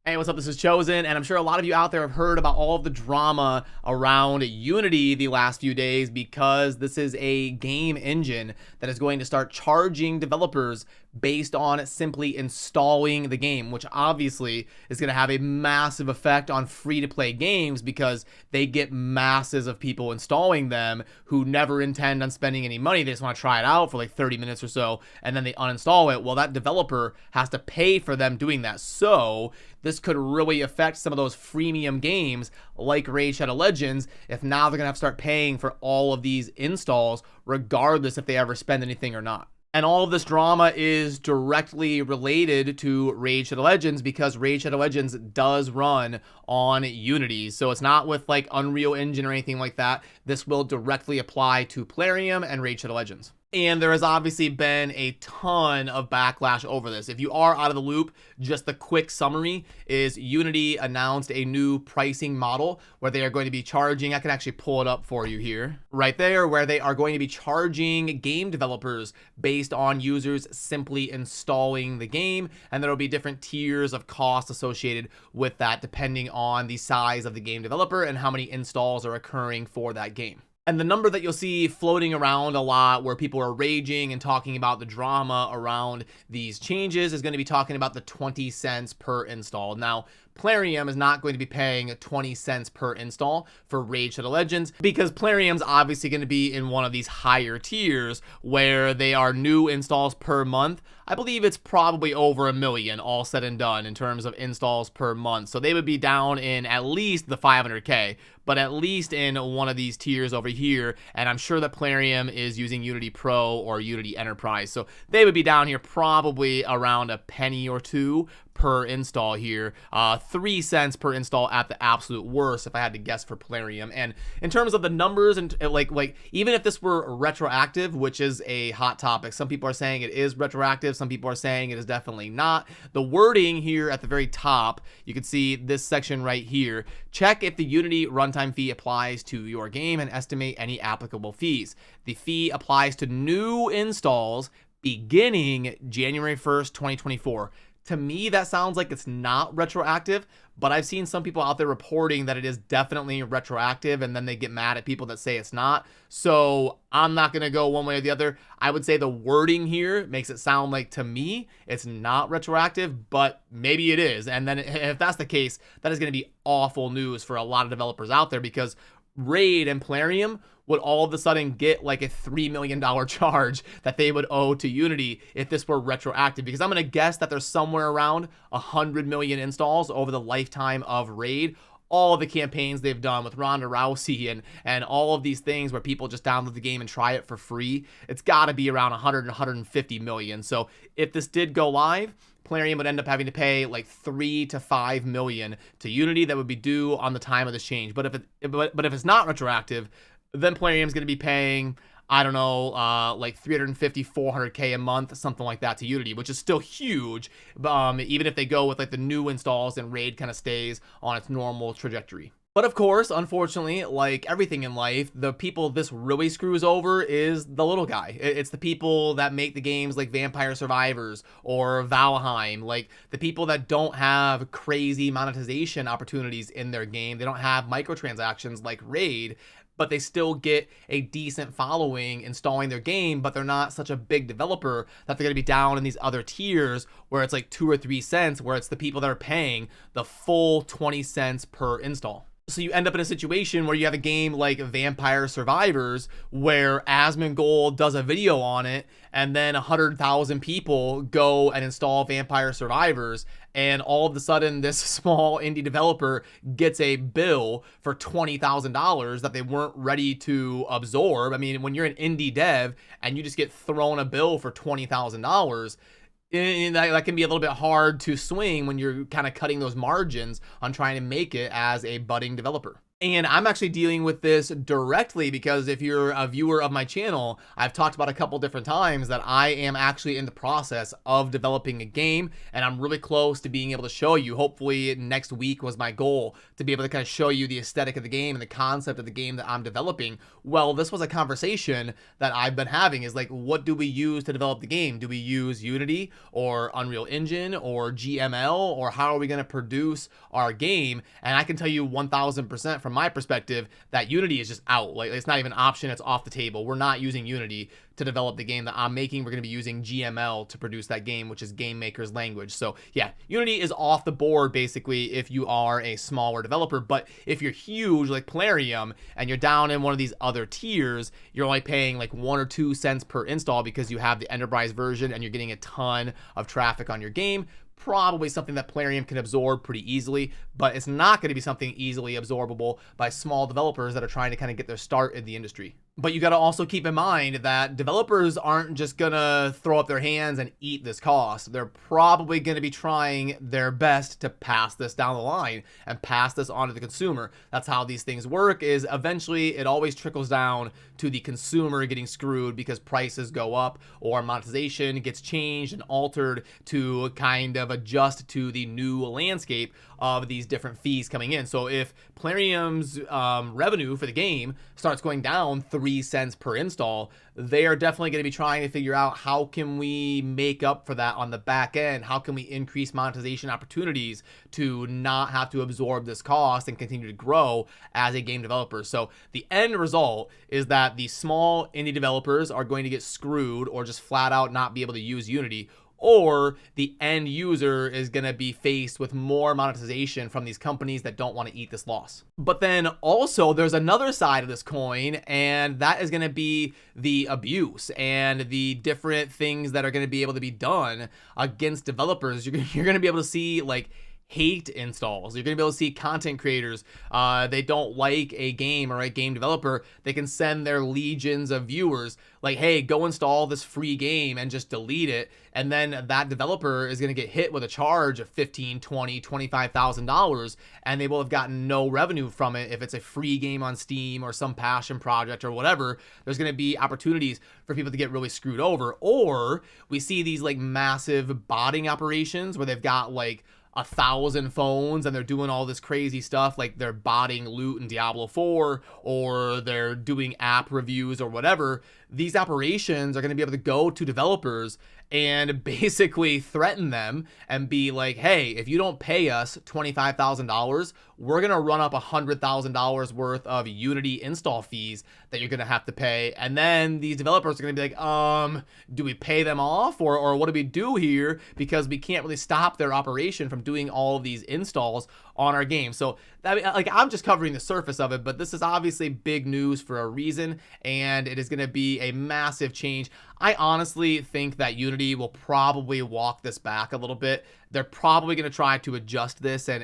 Hey, what's up? This is Chosen, and I'm sure a lot of you out there have heard about all of the drama around Unity the last few days because this is a game engine that is going to start charging developers based on simply installing the game, which obviously is going to have a massive effect on free-to-play games because they get masses of people installing them who never intend on spending any money. They just want to try it out for like 30 minutes or so, and then they uninstall it. Well, that developer has to pay for them doing that. So this could really affect some of those freemium games like Raid Shadow Legends if now they're going to have to start paying for all of these installs regardless if they ever spend anything or not. And all of this drama is directly related to Raid Shadow Legends because Raid Shadow Legends does run on Unity. So it's not with like Unreal Engine or anything like that. This will directly apply to Plarium and Raid Shadow Legends. And there has obviously been a ton of backlash over this. If you are out of the loop, just the quick summary is Unity announced a new pricing model where they are going to be charging, I can actually pull it up for you here, right there, where they are going to be charging game developers based on users simply installing the game. And there will be different tiers of cost associated with that depending on the size of the game developer and how many installs are occurring for that game. And the number that you'll see floating around a lot where people are raging and talking about the drama around these changes is going to be talking about the 20 cents per install. Now, Plarium is not going to be paying 20 cents per install for Raid Shadow Legends because Plarium's obviously going to be in one of these higher tiers where they are new installs per month. I believe it's probably over 1 million all said and done in terms of installs per month. So they would be down in at least the 500K, but at least in one of these tiers over here. And I'm sure that Plarium is using Unity Pro or Unity Enterprise. So they would be down here probably around a penny or two per install here, 3 cents per install at the absolute worst if I had to guess for Plarium. And in terms of the numbers and like even if this were retroactive, which is a hot topic, some people are saying it is retroactive, some people are saying it is definitely not. The wording here at the very top, you can see this section right here. Check if the Unity runtime fee applies to your game and estimate any applicable fees. The fee applies to new installs beginning January 1st, 2024. To me, that sounds like it's not retroactive, but I've seen some people out there reporting that it is definitely retroactive, and then they get mad at people that say it's not. So I'm not going to go one way or the other. I would say the wording here makes it sound like, to me, it's not retroactive, but maybe it is. And then if that's the case, that is going to be awful news for a lot of developers out there because Raid and Plarium would all of a sudden get like a $3 million charge that they would owe to Unity if this were retroactive, because I'm going to guess that there's somewhere around 100 million installs over the lifetime of Raid. All of the campaigns they've done with Ronda Rousey and all of these things where people just download the game and try it for free, it's got to be around 100 and 150 million. So if this did go live, Plarium would end up having to pay like 3 to 5 million to Unity that would be due on the time of this change. But if it's not retroactive, then Plarium's going to be paying, I don't know, like 350, 400K a month, something like that to Unity, which is still huge. Even if they go with like the new installs and Raid kind of stays on its normal trajectory. But of course, unfortunately, like everything in life, the people this really screws over is the little guy. It's the people that make the games like Vampire Survivors or Valheim, like the people that don't have crazy monetization opportunities in their game. They don't have microtransactions like Raid, but they still get a decent following installing their game, but they're not such a big developer that they're going to be down in these other tiers where it's like 2 or 3 cents, where it's the people that are paying the full 20 cents per install. So you end up in a situation where you have a game like Vampire Survivors where Asmongold does a video on it and then 100,000 people go and install Vampire Survivors, and all of a sudden this small indie developer gets a bill for $20,000 that they weren't ready to absorb. I mean, when you're an indie dev and you just get thrown a bill for $20,000, that can be a little bit hard to swing when you're kind of cutting those margins on trying to make it as a budding developer. And I'm actually dealing with this directly because if you're a viewer of my channel, I've talked about a couple different times that I am actually in the process of developing a game, and I'm really close to being able to show you. Hopefully next week was my goal, to be able to kind of show you the aesthetic of the game and the concept of the game that I'm developing. Well, this was a conversation that I've been having, is like, what do we use to develop the game? Do we use Unity or Unreal Engine or GML, or how are we going to produce our game? And I can tell you 1000% from my perspective that Unity is just out. Like, it's not even an option. It's off the table. We're not using Unity to develop the game that I'm making. We're going to be using GML to produce that game, which is Game Maker's language. So yeah, Unity is off the board basically if you are a smaller developer. But if you're huge like Plarium and you're down in one of these other tiers, you're only paying like 1 or 2 cents per install because you have the enterprise version and you're getting a ton of traffic on your game. Probably something that Plarium can absorb pretty easily, but it's not going to be something easily absorbable by small developers that are trying to kind of get their start in the industry. But you got to also keep in mind that developers aren't just going to throw up their hands and eat this cost. They're probably going to be trying their best to pass this down the line and pass this on to the consumer. That's how these things work, is eventually it always trickles down to the consumer getting screwed because prices go up or monetization gets changed and altered to kind of adjust to the new landscape of these different fees coming in. So if Plarium's revenue for the game starts going down 3 cents per install, they are definitely going to be trying to figure out how can we make up for that on the back end? How can we increase monetization opportunities to not have to absorb this cost and continue to grow as a game developer? So the end result is that the small indie developers are going to get screwed or just flat out not be able to use Unity, or the end user is going to be faced with more monetization from these companies that don't want to eat this loss. But then also there's another side of this coin, and that is going to be the abuse and the different things that are going to be able to be done against developers. You're going to be able to see like hate installs. You're going to be able to see content creators, they don't like a game or a game developer, they can send their legions of viewers like, hey, go install this free game and just delete it. And then that developer is going to get hit with a charge of $15,000, $20,000, $25,000, and they will have gotten no revenue from it. If it's a free game on Steam or some passion project or whatever, there's going to be opportunities for people to get really screwed over. Or we see these like massive botting operations where they've got like 1,000 phones and they're doing all this crazy stuff, like they're botting loot in Diablo 4 or they're doing app reviews or whatever. These operations are going to be able to go to developers and basically threaten them and be like, hey, if you don't pay us $25,000, we're going to run up $100,000 worth of Unity install fees that you're going to have to pay. And then these developers are going to be like, do we pay them off or what do we do here? Because we can't really stop their operation from doing all of these installs on our game. So that, like, I'm just covering the surface of it, but this is obviously big news for a reason, and it is going to be a massive change. I honestly think that Unity will probably walk this back a little bit. They're probably going to try to adjust this and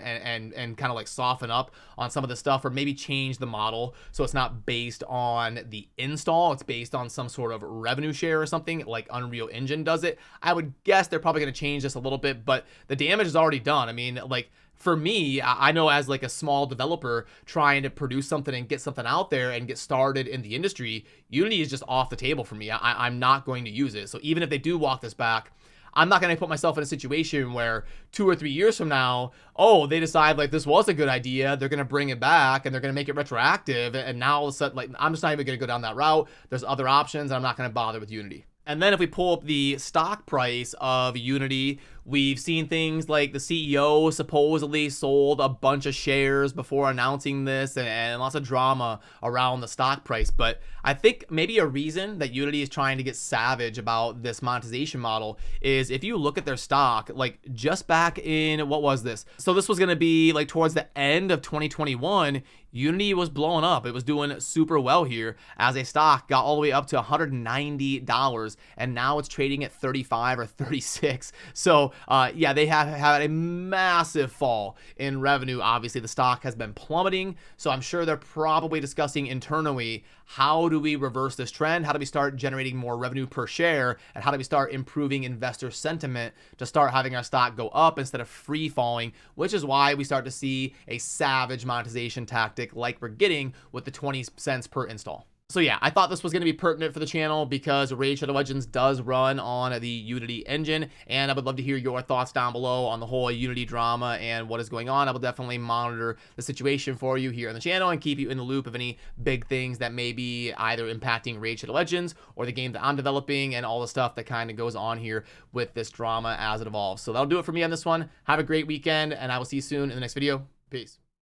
kind of like soften up on some of the stuff, or maybe change the model so it's not based on the install, it's based on some sort of revenue share or something like Unreal Engine does it. I would guess they're probably going to change this a little bit, but the damage is already done. I mean, like, for me, I know as like a small developer trying to produce something and get something out there and get started in the industry, Unity is just off the table for me. I'm not going to use it. So even if they do walk this back, I'm not going to put myself in a situation where 2 or 3 years from now, oh, they decide like this was a good idea, they're going to bring it back and they're going to make it retroactive, and now all of a sudden, like, I'm just not even going to go down that route. There's other options and I'm not going to bother with Unity. And then if we pull up the stock price of Unity, we've seen things like the CEO supposedly sold a bunch of shares before announcing this, and lots of drama around the stock price. But I think maybe a reason that Unity is trying to get savage about this monetization model is if you look at their stock, like just back in, what was this? So this was going to be like towards the end of 2021, Unity was blowing up. It was doing super well here as a stock, got all the way up to $190, and now it's trading at 35 or 36. So yeah, they have had a massive fall in revenue. Obviously, the stock has been plummeting, so I'm sure they're probably discussing internally, how do we reverse this trend? How do we start generating more revenue per share? And how do we start improving investor sentiment to start having our stock go up instead of free falling, which is why we start to see a savage monetization tactic like we're getting with the 20 cents per install. So yeah, I thought this was going to be pertinent for the channel because Raid Shadow Legends does run on the Unity engine, and I would love to hear your thoughts down below on the whole Unity drama and what is going on. I will definitely monitor the situation for you here on the channel and keep you in the loop of any big things that may be either impacting Raid Shadow Legends or the game that I'm developing and all the stuff that kind of goes on here with this drama as it evolves. So that'll do it for me on this one. Have a great weekend, and I will see you soon in the next video. Peace.